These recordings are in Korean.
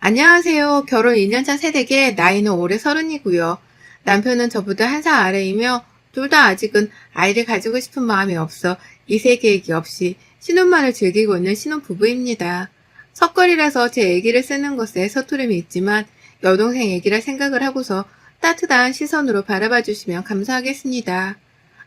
안녕하세요. 결혼 2년차 새댁에 나이는 올해 30이고요. 남편은 저보다 한 살 아래이며 둘 다 아직은 아이를 가지고 싶은 마음이 없어 이세 계획이 없이 신혼만을 즐기고 있는 신혼부부입니다. 석걸이라서 제 얘기를 쓰는 것에 서투름이 있지만 여동생 얘기를 생각을 하고서 따뜻한 시선으로 바라봐 주시면 감사하겠습니다.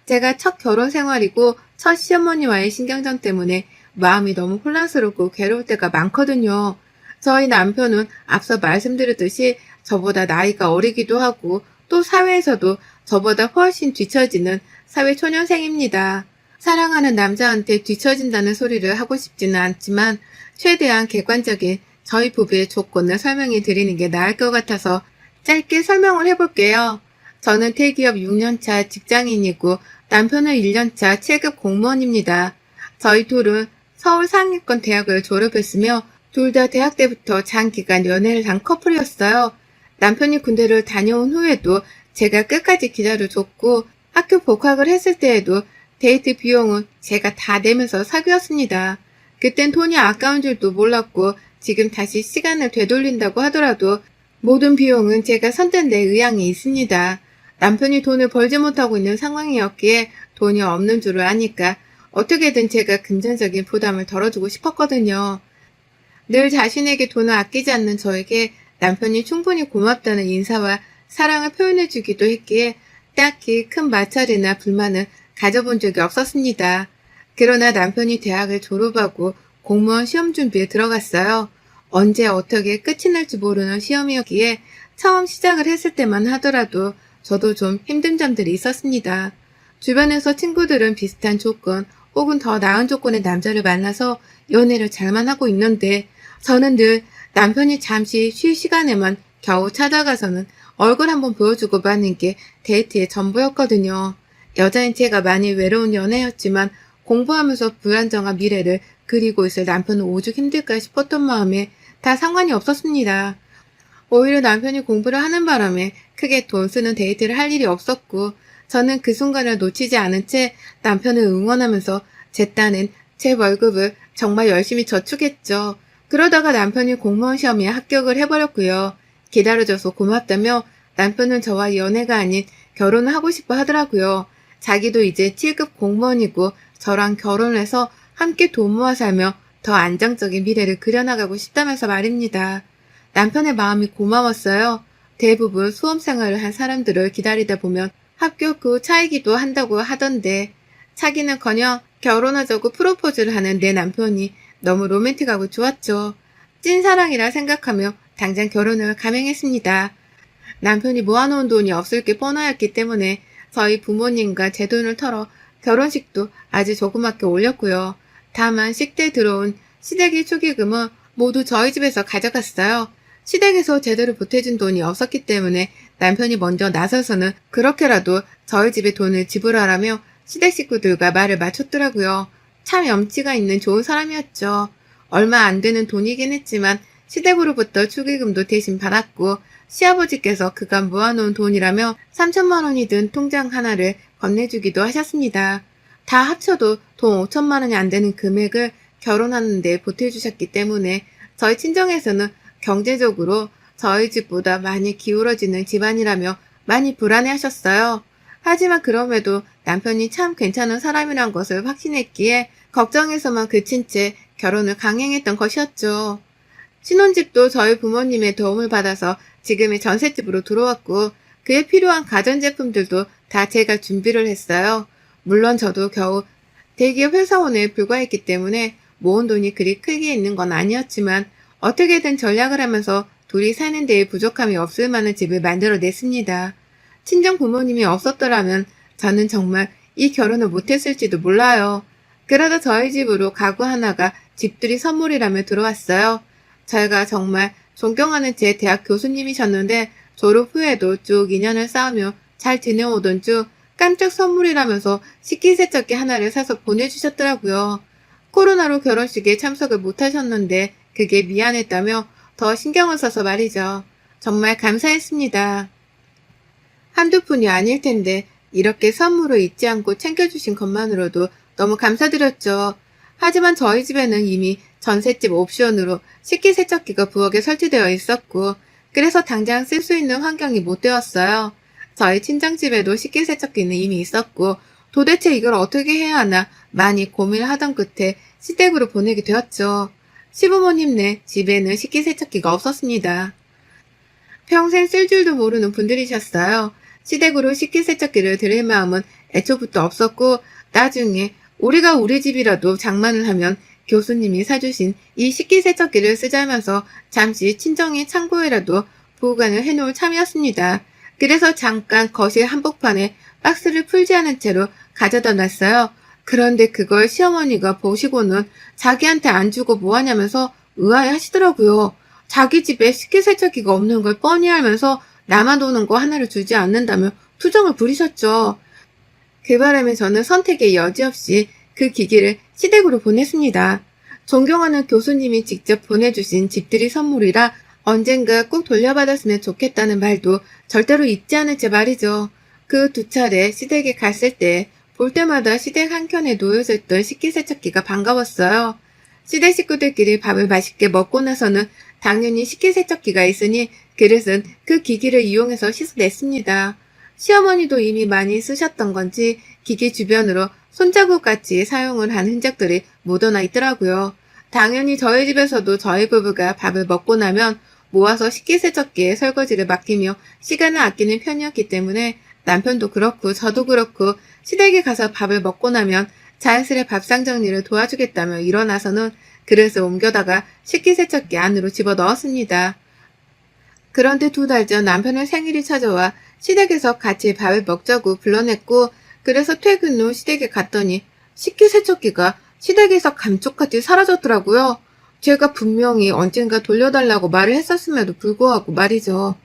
제가 첫 결혼 생활이고 첫 시어머니와의 신경전 때문에 마음이 너무 혼란스럽고 괴로울 때가 많거든요. 저희 남편은 앞서 말씀드렸듯이 저보다 나이가 어리기도 하고 또 사회에서도 저보다 훨씬 뒤처지는 사회초년생입니다. 사랑하는 남자한테 뒤처진다는 소리를 하고 싶지는 않지만 최대한 객관적인 저희 부부의 조건을 설명해 드리는 게 나을 것 같아서 짧게 설명을 해볼게요. 저는 대기업 6년차 직장인이고 남편은 1년차 7급 공무원입니다. 저희 둘은 서울 상위권 대학을 졸업했으며 둘 다 대학 때부터 장기간 연애를 한 커플이었어요. 남편이 군대를 다녀온 후에도 제가 끝까지 기다려줬고 학교 복학을 했을 때에도 데이트 비용은 제가 다 내면서 사귀었습니다. 그땐 돈이 아까운 줄도 몰랐고 지금 다시 시간을 되돌린다고 하더라도 모든 비용은 제가 선뜻 낼 의향이 있습니다. 남편이 돈을 벌지 못하고 있는 상황이었기에 돈이 없는 줄을 아니까 어떻게든 제가 금전적인 부담을 덜어주고 싶었거든요. 늘 자신에게 돈을 아끼지 않는 저에게 남편이 충분히 고맙다는 인사와 사랑을 표현해주기도 했기에 딱히 큰 마찰이나 불만은 가져본 적이 없었습니다. 그러나 남편이 대학을 졸업하고 공무원 시험 준비에 들어갔어요. 언제 어떻게 끝이 날지 모르는 시험이었기에 처음 시작을 했을 때만 하더라도 저도 좀 힘든 점들이 있었습니다. 주변에서 친구들은 비슷한 조건 혹은 더 나은 조건의 남자를 만나서 연애를 잘만 하고 있는데 저는 늘 남편이 잠시 쉴 시간에만 겨우 찾아가서는 얼굴 한번 보여주고 마는 게 데이트의 전부였거든요. 여자인 제가 많이 외로운 연애였지만 공부하면서 불안정한 미래를 그리고 있을 남편은 오죽 힘들까 싶었던 마음에 다 상관이 없었습니다. 오히려 남편이 공부를 하는 바람에 크게 돈 쓰는 데이트를 할 일이 없었고 저는 그 순간을 놓치지 않은 채 남편을 응원하면서 제 딴엔 제 월급을 정말 열심히 저축했죠. 그러다가 남편이 공무원 시험에 합격을 해버렸고요. 기다려줘서 고맙다며 남편은 저와 연애가 아닌 결혼을 하고 싶어 하더라고요. 자기도 이제 7급 공무원이고 저랑 결혼해서 함께 돈 모아 살며 더 안정적인 미래를 그려나가고 싶다면서 말입니다. 남편의 마음이 고마웠어요. 대부분 수험 생활을 한 사람들을 기다리다 보면 합격 후 차이기도 한다고 하던데 차기는커녕 결혼하자고 프로포즈를 하는 내 남편이 너무 로맨틱하고 좋았죠. 찐사랑이라 생각하며 당장 결혼을 감행했습니다. 남편이 모아놓은 돈이 없을 게 뻔하였기 때문에 저희 부모님과 제 돈을 털어 결혼식도 아주 조그맣게 올렸고요. 다만 식대에 들어온 시댁의 축의금은 모두 저희 집에서 가져갔어요. 시댁에서 제대로 보태준 돈이 없었기 때문에 남편이 먼저 나서서는 그렇게라도 저희 집에 돈을 지불하라며 시댁 식구들과 말을 맞췄더라고요. 참 염치가 있는 좋은 사람이었죠. 얼마 안 되는 돈이긴 했지만 시댁으로부터 축의금도 대신 받았고 시아버지께서 그간 모아놓은 돈이라며 3천만 원이 든 통장 하나를 건네주기도 하셨습니다. 다 합쳐도 돈 5천만 원이 안 되는 금액을 결혼하는데 보태주셨기 때문에 저희 친정에서는 경제적으로 저희 집보다 많이 기울어지는 집안이라며 많이 불안해하셨어요. 하지만 그럼에도 남편이 참 괜찮은 사람이란 것을 확신했기에 걱정에서만 그친 채 결혼을 강행했던 것이었죠. 신혼집도 저희 부모님의 도움을 받아서 지금의 전셋집으로 들어왔고 그에 필요한 가전제품들도 다 제가 준비를 했어요. 물론 저도 겨우 대기업 회사원에 불과했기 때문에 모은 돈이 그리 크게 있는 건 아니었지만 어떻게든 전략을 하면서 둘이 사는 데에 부족함이 없을 만한 집을 만들어냈습니다. 친정 부모님이 없었더라면 저는 정말 이 결혼을 못했을지도 몰라요. 그러다 저희 집으로 가구 하나가 집들이 선물이라며 들어왔어요. 저희가 정말 존경하는 제 대학 교수님이셨는데 졸업 후에도 쭉 인연을 쌓으며 잘 지내오던 중 깜짝 선물이라면서 식기세척기 하나를 사서 보내주셨더라고요. 코로나로 결혼식에 참석을 못하셨는데 그게 미안했다며 더 신경을 써서 말이죠. 정말 감사했습니다. 한두 푼이 아닐 텐데 이렇게 선물을 잊지 않고 챙겨주신 것만으로도 너무 감사드렸죠. 하지만 저희 집에는 이미 전셋집 옵션으로 식기세척기가 부엌에 설치되어 있었고, 그래서 당장 쓸 수 있는 환경이 못 되었어요. 저희 친정집에도 식기세척기는 이미 있었고, 도대체 이걸 어떻게 해야 하나 많이 고민을 하던 끝에 시댁으로 보내게 되었죠. 시부모님네 집에는 식기세척기가 없었습니다. 평생 쓸 줄도 모르는 분들이셨어요. 시댁으로 식기세척기를 드릴 마음은 애초부터 없었고, 나중에 우리가 우리 집이라도 장만을 하면 교수님이 사주신 이 식기세척기를 쓰자면서 잠시 친정의 창고에라도 보관을 해놓을 참이었습니다. 그래서 잠깐 거실 한복판에 박스를 풀지 않은 채로 가져다 놨어요. 그런데 그걸 시어머니가 보시고는 자기한테 안 주고 뭐하냐면서 의아해 하시더라고요. 자기 집에 식기세척기가 없는 걸 뻔히 알면서 나만 오는 거 하나를 주지 않는다며 투정을 부리셨죠. 그 바람에 저는 선택의 여지 없이 그 기기를 시댁으로 보냈습니다. 존경하는 교수님이 직접 보내주신 집들이 선물이라 언젠가 꼭 돌려받았으면 좋겠다는 말도 절대로 잊지 않을 제 말이죠. 그 2차례 시댁에 갔을 때 볼 때마다 시댁 한켠에 놓여져 있던 식기세척기가 반가웠어요. 시댁 식구들끼리 밥을 맛있게 먹고 나서는 당연히 식기세척기가 있으니 그릇은 그 기기를 이용해서 씻어냈습니다. 시어머니도 이미 많이 쓰셨던 건지 기기 주변으로 손자국같이 사용을 한 흔적들이 묻어나 있더라고요. 당연히 저희 집에서도 저희 부부가 밥을 먹고 나면 모아서 식기세척기에 설거지를 맡기며 시간을 아끼는 편이었기 때문에 남편도 그렇고 저도 그렇고 시댁에 가서 밥을 먹고 나면 자연스레 밥상 정리를 도와주겠다며 일어나서는 그릇을 옮겨다가 식기세척기 안으로 집어넣었습니다. 그런데 2달 전 남편의 생일이 찾아와 시댁에서 같이 밥을 먹자고 불러냈고, 그래서 퇴근 후 시댁에 갔더니 식기세척기가 시댁에서 감쪽같이 사라졌더라고요. 제가 분명히 언젠가 돌려달라고 말을 했었음에도 불구하고 말이죠.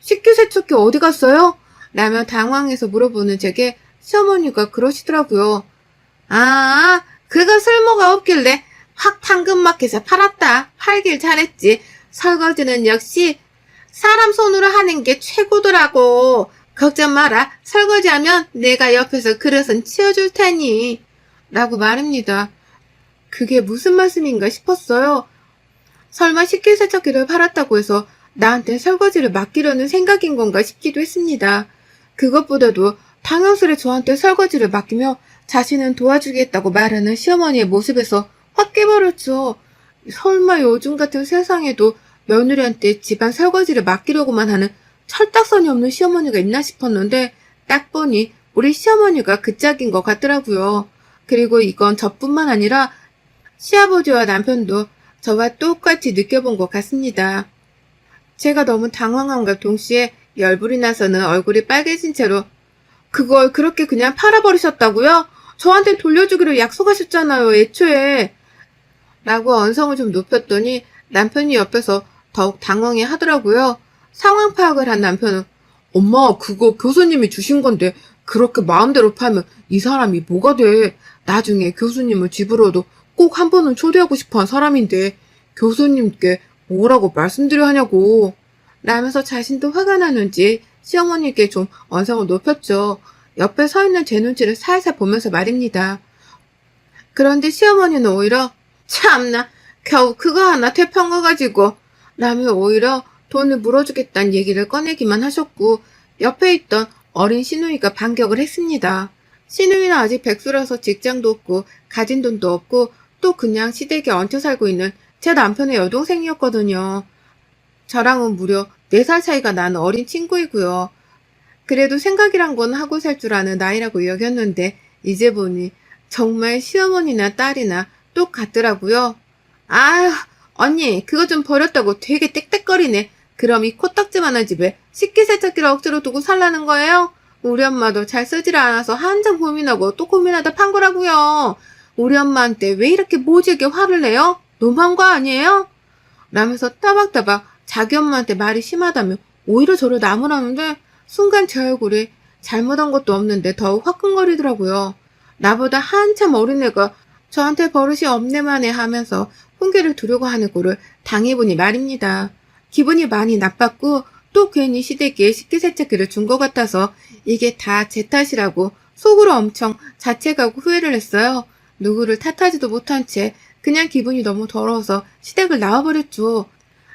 식기세척기 어디 갔어요? 라며 당황해서 물어보는 제게 시어머니가 그러시더라고요. 아, 그거 쓸모가 없길래 확 당근마켓에 팔았다. 팔길 잘했지. 설거지는 역시 사람 손으로 하는 게 최고더라고. 걱정 마라. 설거지하면 내가 옆에서 그릇은 치워줄 테니. 라고 말합니다. 그게 무슨 말씀인가 싶었어요. 설마 식기세척기를 팔았다고 해서 나한테 설거지를 맡기려는 생각인 건가 싶기도 했습니다. 그것보다도 당연스레 저한테 설거지를 맡기며 자신은 도와주겠다고 말하는 시어머니의 모습에서 확 깨버렸죠. 설마 요즘 같은 세상에도 며느리한테 집안 설거지를 맡기려고만 하는 철딱선이 없는 시어머니가 있나 싶었는데 딱 보니 우리 시어머니가 그 짝인 것 같더라고요. 그리고 이건 저뿐만 아니라 시아버지와 남편도 저와 똑같이 느껴본 것 같습니다. 제가 너무 당황함과 동시에 열불이 나서는 얼굴이 빨개진 채로 그걸 그렇게 그냥 팔아버리셨다고요? 저한테 돌려주기로 약속하셨잖아요, 애초에. 라고 언성을 좀 높였더니 남편이 옆에서 더욱 당황해 하더라고요. 상황 파악을 한 남편은 엄마, 그거 교수님이 주신 건데 그렇게 마음대로 팔면 이 사람이 뭐가 돼? 나중에 교수님을 집으로도 꼭 한 번은 초대하고 싶어한 사람인데 교수님께 뭐라고 말씀드려 하냐고. 라면서 자신도 화가 나는지 시어머니께 좀 언성을 높였죠. 옆에 서 있는 제 눈치를 살살 보면서 말입니다. 그런데 시어머니는 오히려 참나 겨우 그거 하나 퇴폐한 거 가지고 라며 오히려 돈을 물어주겠다는 얘기를 꺼내기만 하셨고 옆에 있던 어린 시누이가 반격을 했습니다. 시누이는 아직 백수라서 직장도 없고 가진 돈도 없고 또 그냥 시댁에 얹혀 살고 있는 제 남편의 여동생이었거든요. 저랑은 무려 4살 차이가 나는 어린 친구이고요. 그래도 생각이란 건 하고 살 줄 아는 나이라고 여겼는데 이제 보니 정말 시어머니나 딸이나 똑같더라고요. 아휴, 언니 그거 좀 버렸다고 되게 땡땡거리네. 그럼 이 코딱지만한 집에 식기세척기를 억지로 두고 살라는 거예요? 우리 엄마도 잘 쓰질 않아서 한참 고민하고 또 고민하다 판 거라고요. 우리 엄마한테 왜 이렇게 모질게 화를 내요? 너무한 거 아니에요? 라면서 따박따박 자기 엄마한테 말이 심하다며 오히려 저를 나무라는데 순간 제 얼굴이 잘못한 것도 없는데 더욱 화끈거리더라고요. 나보다 한참 어린애가 저한테 버릇이 없네만해 하면서 훈계를 두려고 하는 꼴을 당해보니 말입니다. 기분이 많이 나빴고 또 괜히 시댁에 식기세척기를 준 것 같아서 이게 다 제 탓이라고 속으로 엄청 자책하고 후회를 했어요. 누구를 탓하지도 못한 채 그냥 기분이 너무 더러워서 시댁을 나와버렸죠.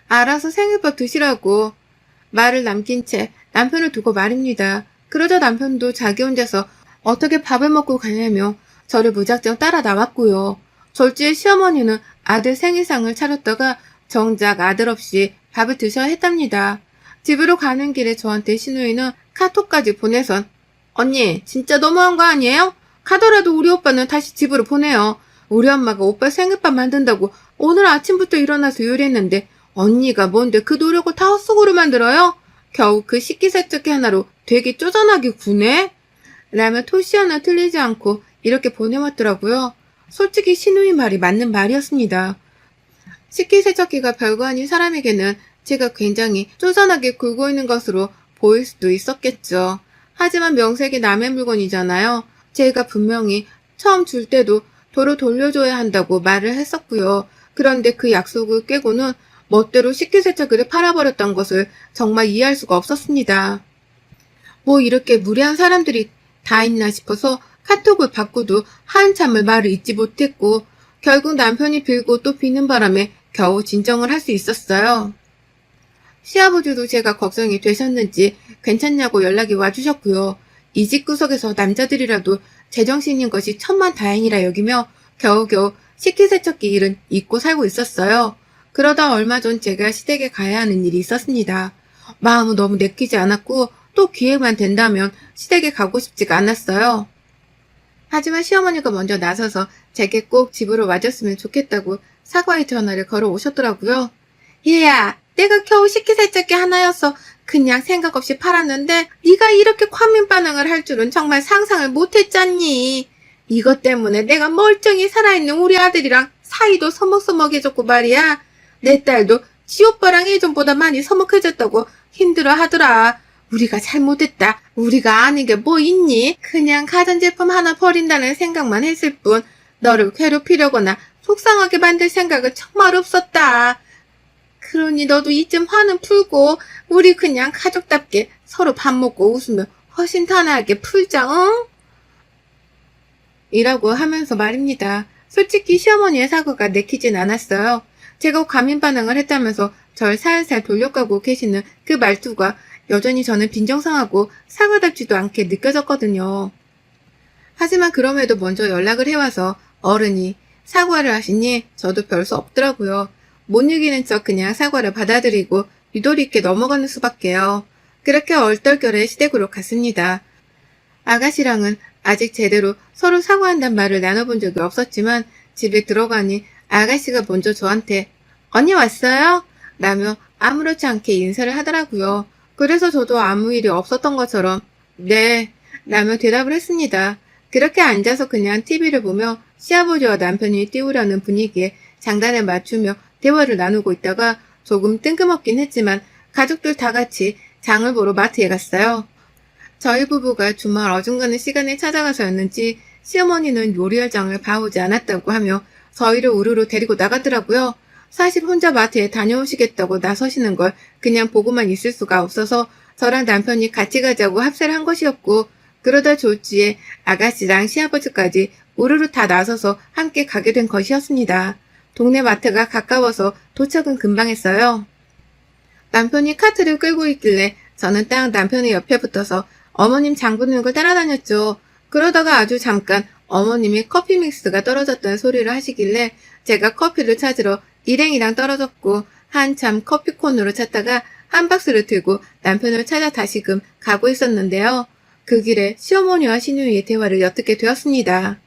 알아서 생일밥 드시라고 말을 남긴 채 남편을 두고 말입니다. 그러자 남편도 자기 혼자서 어떻게 밥을 먹고 가냐며 저를 무작정 따라 나왔고요. 졸지에 시어머니는 아들 생일상을 차렸다가 정작 아들 없이 밥을 드셔야 했답니다. 집으로 가는 길에 저한테 신우이는 카톡까지 보내선 언니 진짜 너무한 거 아니에요? 가더라도 우리 오빠는 다시 집으로 보내요. 우리 엄마가 오빠 생일밥 만든다고 오늘 아침부터 일어나서 요리했는데 언니가 뭔데 그 노력을 다 헛수고로 만들어요? 겨우 그 식기세척기 하나로 되게 쪼잔하게 구네? 라며 토시 하나 틀리지 않고 이렇게 보내왔더라고요. 솔직히 신우이 말이 맞는 말이었습니다. 식기세척기가 별거 아닌 사람에게는 제가 굉장히 쪼잔하게 굴고 있는 것으로 보일 수도 있었겠죠. 하지만 명색이 남의 물건이잖아요. 제가 분명히 처음 줄 때도 도로 돌려줘야 한다고 말을 했었고요. 그런데 그 약속을 깨고는 멋대로 식기세척기를 팔아버렸던 것을 정말 이해할 수가 없었습니다. 뭐 이렇게 무례한 사람들이 다 있나 싶어서 카톡을 받고도 한참을 말을 잇지 못했고 결국 남편이 빌고 또 비는 바람에 겨우 진정을 할 수 있었어요. 시아버지도 제가 걱정이 되셨는지 괜찮냐고 연락이 와주셨고요. 이 집 구석에서 남자들이라도 제정신인 것이 천만다행이라 여기며 겨우겨우 식기세척기 일은 잊고 살고 있었어요. 그러다 얼마 전 제가 시댁에 가야 하는 일이 있었습니다. 마음은 너무 내키지 않았고 또 기회만 된다면 시댁에 가고 싶지가 않았어요. 하지만 시어머니가 먼저 나서서 제게 꼭 집으로 와줬으면 좋겠다고 사과의 전화를 걸어 오셨더라고요. 얘야, 내가 겨우 식기세척기 하나여서 그냥 생각 없이 팔았는데 네가 이렇게 과민 반응을 할 줄은 정말 상상을 못했잖니. 이것 때문에 내가 멀쩡히 살아있는 우리 아들이랑 사이도 서먹서먹해졌고 말이야. 내 딸도 지 오빠랑 예전보다 많이 서먹해졌다고 힘들어 하더라. 우리가 잘못했다. 우리가 아는 게 뭐 있니? 그냥 가전제품 하나 버린다는 생각만 했을 뿐 너를 괴롭히려거나 속상하게 만들 생각은 정말 없었다. 그러니 너도 이쯤 화는 풀고 우리 그냥 가족답게 서로 밥 먹고 웃으며 허심탄회하게 풀자, 응? 이라고 하면서 말입니다. 솔직히 시어머니의 사과가 내키진 않았어요. 제가 과민 반응을 했다면서 절 살살 돌려가고 계시는 그 말투가 여전히 저는 빈정상하고 사과답지도 않게 느껴졌거든요. 하지만 그럼에도 먼저 연락을 해와서 어른이 사과를 하시니 저도 별 수 없더라고요. 못 이기는 척 그냥 사과를 받아들이고 유도리 있게 넘어가는 수밖에요. 그렇게 얼떨결에 시댁으로 갔습니다. 아가씨랑은 아직 제대로 서로 사과한단 말을 나눠본 적이 없었지만 집에 들어가니 아가씨가 먼저 저한테 언니 왔어요? 라며 아무렇지 않게 인사를 하더라고요. 그래서 저도 아무 일이 없었던 것처럼 네 라며 대답을 했습니다. 그렇게 앉아서 그냥 TV를 보며 시아버지와 남편이 띄우려는 분위기에 장단을 맞추며 대화를 나누고 있다가 조금 뜬금없긴 했지만 가족들 다 같이 장을 보러 마트에 갔어요. 저희 부부가 주말 어중간한 시간에 찾아가서였는지 시어머니는 요리할 장을 봐오지 않았다고 하며 저희를 우르르 데리고 나가더라고요. 사실 혼자 마트에 다녀오시겠다고 나서시는 걸 그냥 보고만 있을 수가 없어서 저랑 남편이 같이 가자고 합세를 한 것이었고 그러다 졸지에 아가씨랑 시아버지까지 우르르 다 나서서 함께 가게 된 것이었습니다. 동네 마트가 가까워서 도착은 금방 했어요. 남편이 카트를 끌고 있길래 저는 딱 남편의 옆에 붙어서 어머님 장 보는 걸 따라다녔죠. 그러다가 아주 잠깐 어머님이 커피 믹스가 떨어졌다는 소리를 하시길래 제가 커피를 찾으러 일행이랑 떨어졌고 한참 커피콘으로 찾다가 한 박스를 들고 남편을 찾아 다시금 가고 있었는데요. 그 길에 시어머니와 시누이의 대화를 엿듣게 되었습니다.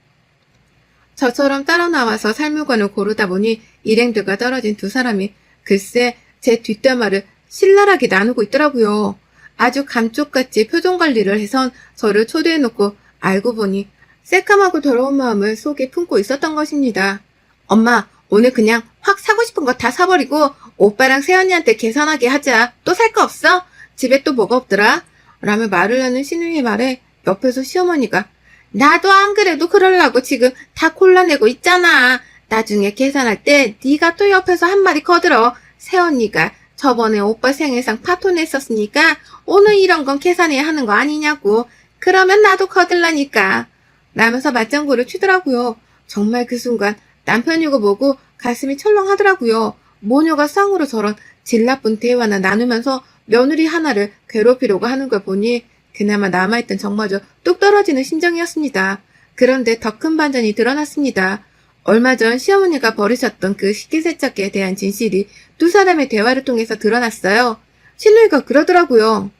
저처럼 따라 나와서 살물건을 고르다 보니 일행들과 떨어진 두 사람이 글쎄 제 뒷담화를 신랄하게 나누고 있더라고요. 아주 감쪽같이 표정 관리를 해선 저를 초대해놓고 알고 보니 새까맣고 더러운 마음을 속에 품고 있었던 것입니다. 엄마, 오늘 그냥 확 사고 싶은 거 다 사버리고 오빠랑 세연이한테 계산하게 하자. 또 살 거 없어? 집에 또 뭐가 없더라? 라며 말을 하는 시누이의 말에 옆에서 시어머니가 나도 안 그래도 그러려고 지금 다 골라내고 있잖아. 나중에 계산할 때 네가 또 옆에서 한마디 거들어. 세연이가 저번에 오빠 생일상 파토 냈었으니까 오늘 이런 건 계산해야 하는 거 아니냐고. 그러면 나도 거들라니까. 라면서 맞장구를 치더라고요. 정말 그 순간 남편이고 뭐고 가슴이 철렁하더라고요. 모녀가 쌍으로 저런 질 나쁜 대화나 나누면서 며느리 하나를 괴롭히려고 하는 걸 보니 그나마 남아있던 정마저 뚝 떨어지는 심정이었습니다. 그런데 더 큰 반전이 드러났습니다. 얼마 전 시어머니가 버리셨던 그 식기세척기에 대한 진실이 두 사람의 대화를 통해서 드러났어요. 신우이가 그러더라고요.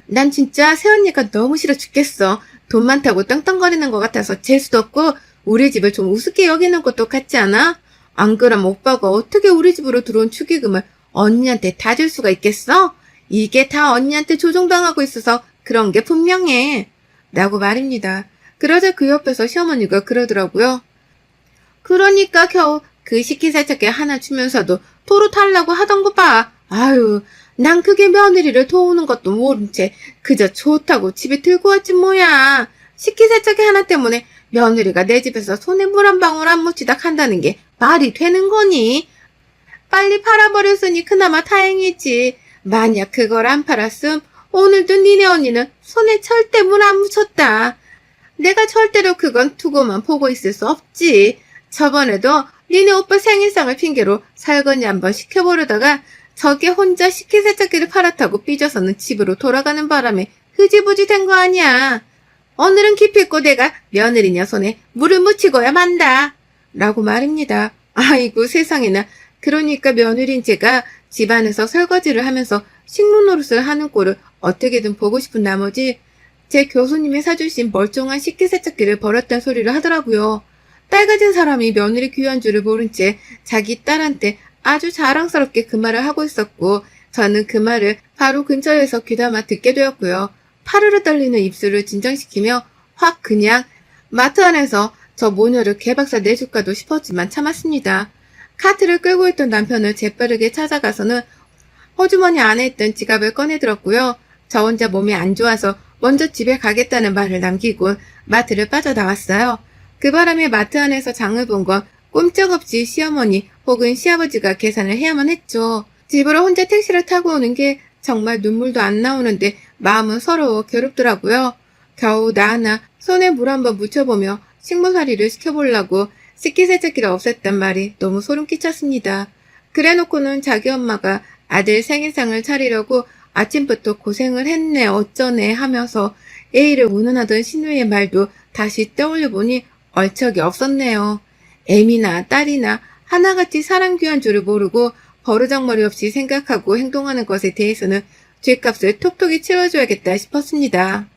난 진짜 새언니가 너무 싫어 죽겠어. 돈 많다고 떵떵거리는 것 같아서 재수도 없고 우리 집을 좀 우습게 여기는 것도 같지 않아? 안 그럼 오빠가 어떻게 우리 집으로 들어온 축의금을 언니한테 다 줄 수가 있겠어? 이게 다 언니한테 조종당하고 있어서 그런 게 분명해. 라고 말입니다. 그러자 그 옆에서 시어머니가 그러더라고요. 그러니까 겨우 그 식기세척기 하나 주면서도 토로 탈라고 하던 거 봐. 아유, 난 그게 며느리를 도우는 것도 모른 채 그저 좋다고 집에 들고 왔지 뭐야. 식기세척기 하나 때문에 며느리가 내 집에서 손에 물 한 방울 안 묻히다 간다는 게 말이 되는 거니? 빨리 팔아버렸으니 그나마 다행이지. 만약 그걸 안 팔았음 오늘도 니네 언니는 손에 절대 물 안 묻혔다. 내가 절대로 그건 두고만 보고 있을 수 없지. 저번에도 니네 오빠 생일상을 핑계로 설거지 한번 시켜보려다가 저게 혼자 식기세척기를 팔았다고 삐져서는 집으로 돌아가는 바람에 흐지부지 된 거 아니야. 오늘은 기필코 내가 며느리냐 손에 물을 묻히고야 만다. 라고 말입니다. 아이고 세상에나. 그러니까 며느리인 제가 집안에서 설거지를 하면서 식물 노릇을 하는 꼴을 어떻게든 보고 싶은 나머지 제 교수님이 사주신 멀쩡한 식기세척기를 버렸단 소리를 하더라고요. 딸 가진 사람이 며느리 귀한 줄을 모른 채 자기 딸한테 아주 자랑스럽게 그 말을 하고 있었고 저는 그 말을 바로 근처에서 귀담아 듣게 되었고요. 파르르 떨리는 입술을 진정시키며 확 그냥 마트 안에서 저 모녀를 개박살 내줄까도 싶었지만 참았습니다. 카트를 끌고 있던 남편을 재빠르게 찾아가서는 호주머니 안에 있던 지갑을 꺼내들었고요. 저 혼자 몸이 안 좋아서 먼저 집에 가겠다는 말을 남기고 마트를 빠져나왔어요. 그 바람에 마트 안에서 장을 본 건 꼼짝없이 시어머니 혹은 시아버지가 계산을 해야만 했죠. 집으로 혼자 택시를 타고 오는 게 정말 눈물도 안 나오는데 마음은 서러워 괴롭더라고요. 겨우 나 하나 손에 물 한번 묻혀보며 식모살이를 시켜보려고 식기세척기를 없앴단 말이 너무 소름 끼쳤습니다. 그래놓고는 자기 엄마가 아들 생일상을 차리려고 아침부터 고생을 했네 어쩌네 하면서 애를 운운하던 신우의 말도 다시 떠올려보니 얼척이 없었네요. 애미나 딸이나 하나같이 사람 귀한 줄을 모르고 버르장머리 없이 생각하고 행동하는 것에 대해서는 죗값을 톡톡히 치러줘야겠다 싶었습니다.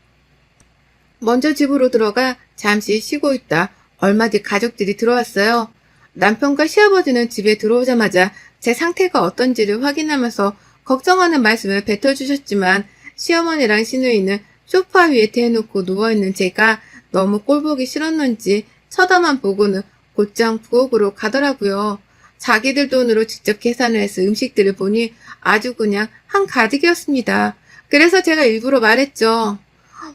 먼저 집으로 들어가 잠시 쉬고 있다 얼마 뒤 가족들이 들어왔어요. 남편과 시아버지는 집에 들어오자마자 제 상태가 어떤지를 확인하면서 걱정하는 말씀을 뱉어주셨지만 시어머니랑 시누이는 소파 위에 대놓고 누워있는 제가 너무 꼴보기 싫었는지 쳐다만 보고는 곧장 부엌으로 가더라고요. 자기들 돈으로 직접 계산을 해서 음식들을 보니 아주 그냥 한가득이었습니다. 그래서 제가 일부러 말했죠.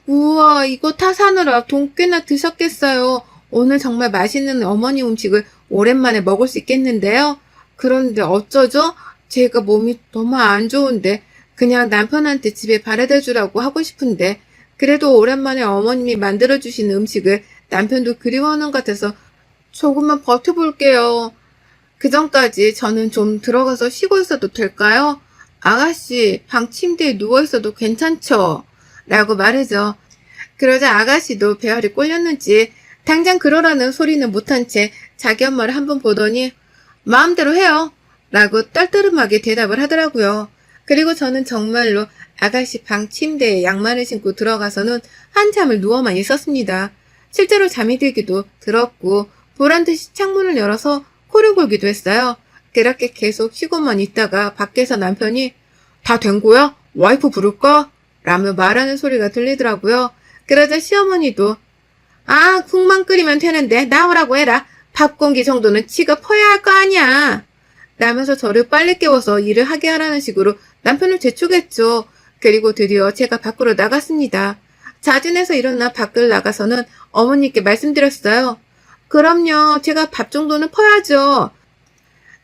우와 이거 다 사느라 돈 꽤나 드셨겠어요. 오늘 정말 맛있는 어머니 음식을 오랜만에 먹을 수 있겠는데요. 그런데 어쩌죠? 제가 몸이 너무 안 좋은데 그냥 남편한테 집에 바래다 주라고 하고 싶은데 그래도 오랜만에 어머님이 만들어주시는 음식을 남편도 그리워하는 것 같아서 조금만 버텨볼게요. 그 전까지 저는 좀 들어가서 쉬고 있어도 될까요? 아가씨 방 침대에 누워있어도 괜찮죠? 라고 말해줘. 그러자 아가씨도 배알이 꼴렸는지 당장 그러라는 소리는 못한 채 자기 엄마를 한번 보더니 마음대로 해요. 라고 떨떠름하게 대답을 하더라고요. 그리고 저는 정말로 아가씨 방 침대에 양말을 신고 들어가서는 한참을 누워만 있었습니다. 실제로 잠이 들기도 들었고 보란듯이 창문을 열어서 코를 골기도 했어요. 그렇게 계속 쉬고만 있다가 밖에서 남편이 다 된 거야? 와이프 부를까? 라며 말하는 소리가 들리더라고요. 그러자 시어머니도 아 국만 끓이면 되는데 나오라고 해라. 밥 공기 정도는 지가 퍼야 할 거 아니야. 라면서 저를 빨리 깨워서 일을 하게 하라는 식으로 남편을 재촉했죠. 그리고 드디어 제가 밖으로 나갔습니다. 자진해서 일어나 밖을 나가서는 어머니께 말씀드렸어요. 그럼요. 제가 밥 정도는 퍼야죠.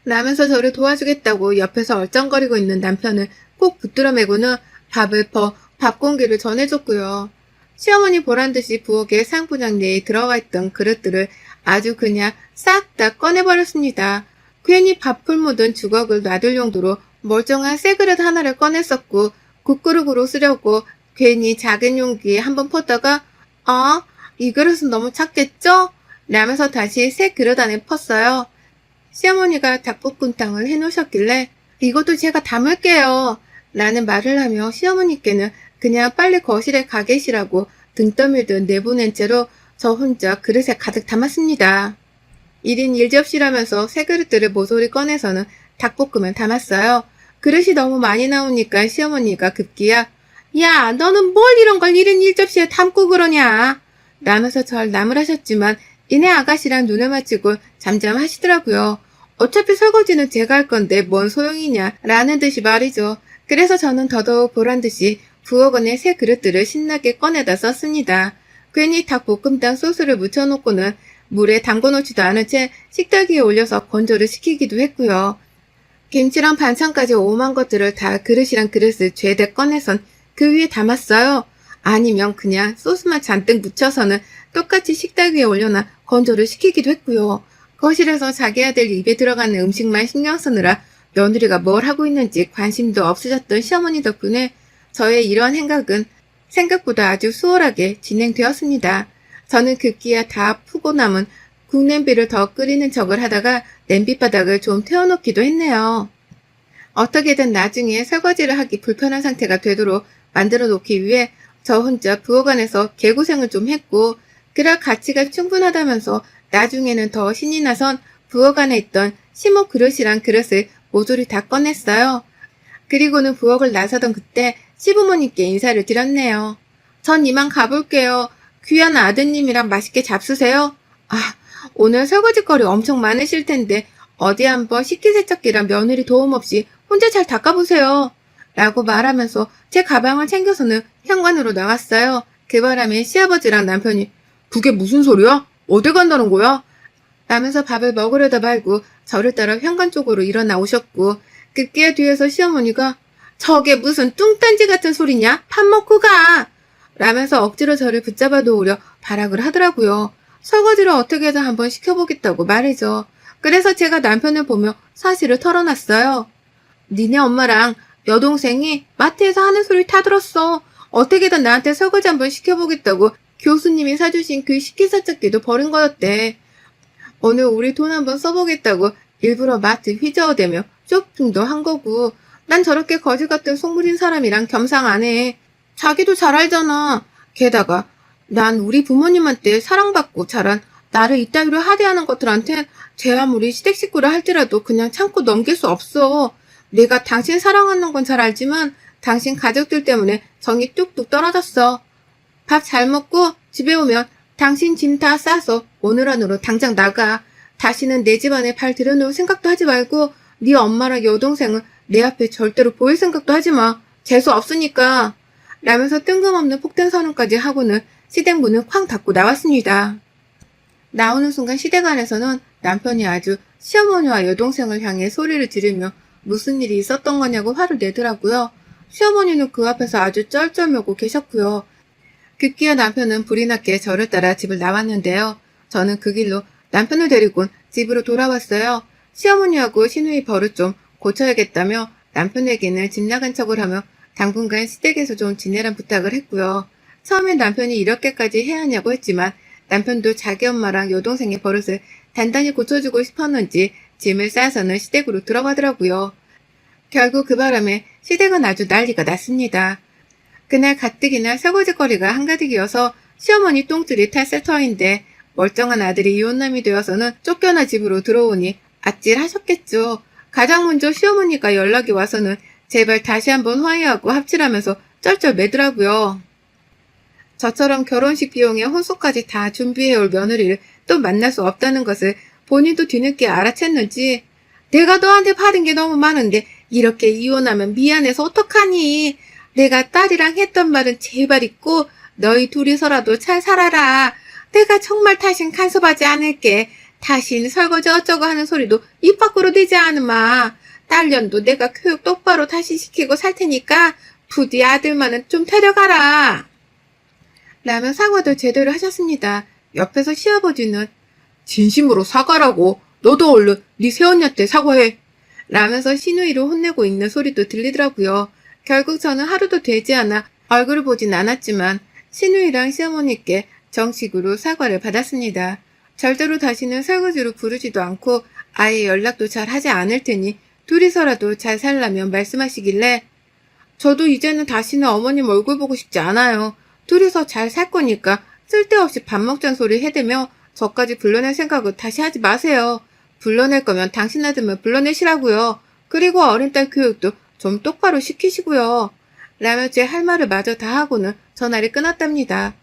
라면서 저를 도와주겠다고 옆에서 얼쩡거리고 있는 남편을 꼭 붙들어 매고는 밥을 퍼 밥 공기를 전해줬고요. 시어머니 보란듯이 부엌에 상부장 내에 들어가 있던 그릇들을 아주 그냥 싹 다 꺼내버렸습니다. 괜히 밥풀 묻은 주걱을 놔둘 용도로 멀쩡한 새 그릇 하나를 꺼냈었고, 국그릇으로 쓰려고 괜히 작은 용기에 한번 퍼다가 이 그릇은 너무 작겠죠? 라면서 다시 새 그릇 안에 펐어요. 시어머니가 닭볶음탕을 해놓으셨길래 이것도 제가 담을게요 라는 말을 하며 시어머니께는 그냥 빨리 거실에 가 계시라고 등 떠밀듯 내보낸 채로 저 혼자 그릇에 가득 담았습니다. 1인 1접시라면서 새 그릇들을 모조리 꺼내서는 닭볶음을 담았어요. 그릇이 너무 많이 나오니까 시어머니가 급기야 야, 너는 뭘 이런 걸 1인 1접시에 담고 그러냐 라면서 절 나무라셨지만 이내 아가씨랑 눈을 맞추고 잠잠하시더라고요. 어차피 설거지는 제가 할 건데 뭔 소용이냐 라는 듯이 말이죠. 그래서 저는 더더욱 보란듯이 부엌원의 새 그릇들을 신나게 꺼내다 썼습니다. 괜히 닭볶음탕 소스를 묻혀놓고는 물에 담궈놓지도 않은 채 식탁 위에 올려서 건조를 시키기도 했고요. 김치랑 반찬까지 오만 것들을 다 그릇이랑 그릇을 죄다 꺼내선 그 위에 담았어요. 아니면 그냥 소스만 잔뜩 묻혀서는 똑같이 식탁 위에 올려놔 건조를 시키기도 했고요. 거실에서 자기 아들 입에 들어가는 음식만 신경 쓰느라 며느리가 뭘 하고 있는지 관심도 없으셨던 시어머니 덕분에 저의 이러한 행각은 생각보다 아주 수월하게 진행되었습니다. 저는 급기야 다 푸고 남은 국냄비를 더 끓이는 척을 하다가 냄비바닥을 좀 태워놓기도 했네요. 어떻게든 나중에 설거지를 하기 불편한 상태가 되도록 만들어 놓기 위해 저 혼자 부엌 안에서 개고생을 좀 했고, 그럴 가치가 충분하다면서 나중에는 더 신이 나선 부엌 안에 있던 시모 그릇이랑 그릇을 모조리 다 꺼냈어요. 그리고는 부엌을 나서던 그때 시부모님께 인사를 드렸네요. 전 이만 가볼게요. 귀한 아드님이랑 맛있게 잡수세요. 오늘 설거지거리 엄청 많으실 텐데 어디 한번 식기세척기랑 며느리 도움 없이 혼자 잘 닦아보세요. 라고 말하면서 제 가방을 챙겨서는 현관으로 나왔어요. 그 바람에 시아버지랑 남편이 그게 무슨 소리야? 어디 간다는 거야? 라면서 밥을 먹으려다 말고 저를 따라 현관 쪽으로 일어나 오셨고, 급기야 뒤에서 시어머니가 저게 무슨 뚱딴지 같은 소리냐? 밥 먹고 가! 라면서 억지로 저를 붙잡아 놓으려 발악을 하더라고요. 설거지를 어떻게든 한번 시켜보겠다고 말이죠. 그래서 제가 남편을 보며 사실을 털어놨어요. 니네 엄마랑 여동생이 마트에서 하는 소리 다 들었어. 어떻게든 나한테 설거지 한번 시켜보겠다고 교수님이 사주신 그 식기세척기도 버린 거였대. 오늘 우리 돈 한번 써보겠다고 일부러 마트 휘저어대며 쇼핑도 한 거고, 난 저렇게 거지 같은 속물인 사람이랑 겸상 안 해. 자기도 잘 알잖아. 게다가 난 우리 부모님한테 사랑받고 자란 나를 이따위로 하대하는 것들한테 제 아무리 시댁 식구라 할지라도 그냥 참고 넘길 수 없어. 내가 당신 사랑하는 건 잘 알지만 당신 가족들 때문에 정이 뚝뚝 떨어졌어. 밥 잘 먹고 집에 오면 당신 짐 다 싸서 오늘 안으로 당장 나가. 다시는 내 집안에 발 들여놓을 생각도 하지 말고 네 엄마랑 여동생은 내 앞에 절대로 보일 생각도 하지 마. 재수 없으니까. 라면서 뜬금없는 폭탄 선언까지 하고는 시댁 문을 쾅 닫고 나왔습니다. 나오는 순간 시댁 안에서는 남편이 아주 시어머니와 여동생을 향해 소리를 지르며 무슨 일이 있었던 거냐고 화를 내더라고요. 시어머니는 그 앞에서 아주 쩔쩔매고 계셨고요. 급기야 남편은 불이 났게 저를 따라 집을 나왔는데요. 저는 그 길로 남편을 데리고 집으로 돌아왔어요. 시어머니하고 시누이 버릇 좀 고쳐야겠다며 남편에게는 집 나간 척을 하며 당분간 시댁에서 좀 지내란 부탁을 했고요. 처음엔 남편이 이렇게까지 해야 하냐고 했지만 남편도 자기 엄마랑 여동생의 버릇을 단단히 고쳐주고 싶었는지 짐을 싸서는 시댁으로 들어가더라고요. 결국 그 바람에 시댁은 아주 난리가 났습니다. 그날 가뜩이나 설거지거리가 한가득이어서 시어머니 똥줄이 탈세터인데 멀쩡한 아들이 이혼남이 되어서는 쫓겨나 집으로 들어오니 아찔하셨겠죠. 가장 먼저 시어머니가 연락이 와서는 제발 다시 한번 화해하고 합치라면서 쩔쩔매더라고요. 저처럼 결혼식 비용에 혼수까지 다 준비해올 며느리를 또 만날 수 없다는 것을 본인도 뒤늦게 알아챘는지 내가 너한테 받은 게 너무 많은데 이렇게 이혼하면 미안해서 어떡하니. 내가 딸이랑 했던 말은 제발 잊고 너희 둘이서라도 잘 살아라. 내가 정말 다신 간섭하지 않을게. 다신 설거지 어쩌고 하는 소리도 입 밖으로 내지 않으마. 딸년도 내가 교육 똑바로 다시 시키고 살 테니까 부디 아들만은 좀 데려가라. 라며 사과도 제대로 하셨습니다. 옆에서 시아버지는 진심으로 사과라고. 너도 얼른 네 새언니한테 사과해. 라면서 신우이를 혼내고 있는 소리도 들리더라고요. 결국 저는 하루도 되지 않아 얼굴을 보진 않았지만 신우이랑 시어머니께 정식으로 사과를 받았습니다. 절대로 다시는 설거지로 부르지도 않고 아예 연락도 잘 하지 않을 테니 둘이서라도 잘 살라면 말씀하시길래 저도 이제는 다시는 어머님 얼굴 보고 싶지 않아요. 둘이서 잘 살 거니까 쓸데없이 밥 먹자는 소리 해대며 저까지 불러낼 생각을 다시 하지 마세요. 불러낼 거면 당신 아들만 불러내시라고요. 그리고 어린 딸 교육도 좀 똑바로 시키시고요. 라며 제 할 말을 마저 다 하고는 전화를 끊었답니다.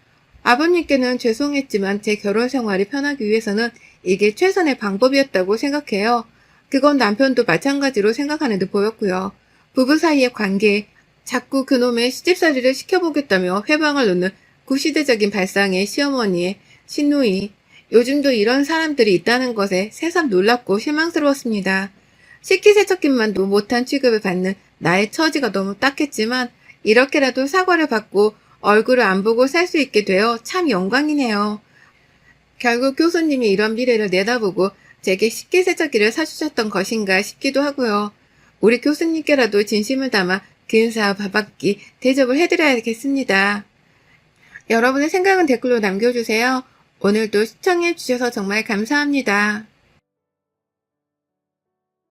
아버님께는 죄송했지만 제 결혼 생활이 편하기 위해서는 이게 최선의 방법이었다고 생각해요. 그건 남편도 마찬가지로 생각하는 듯 보였고요. 부부 사이의 관계에 자꾸 그놈의 시집살이를 시켜보겠다며 회방을 놓는 구시대적인 발상의 시어머니의 신우이. 요즘도 이런 사람들이 있다는 것에 새삼 놀랍고 실망스러웠습니다. 식기세척기만도 못한 취급을 받는 나의 처지가 너무 딱했지만 이렇게라도 사과를 받고 얼굴을 안 보고 살 수 있게 되어 참 영광이네요. 결국 교수님이 이런 미래를 내다보고 제게 식기세척기를 사주셨던 것인가 싶기도 하고요. 우리 교수님께라도 진심을 담아 근사와 밥 한 끼 대접을 해드려야겠습니다. 여러분의 생각은 댓글로 남겨주세요. 오늘도 시청해주셔서 정말 감사합니다.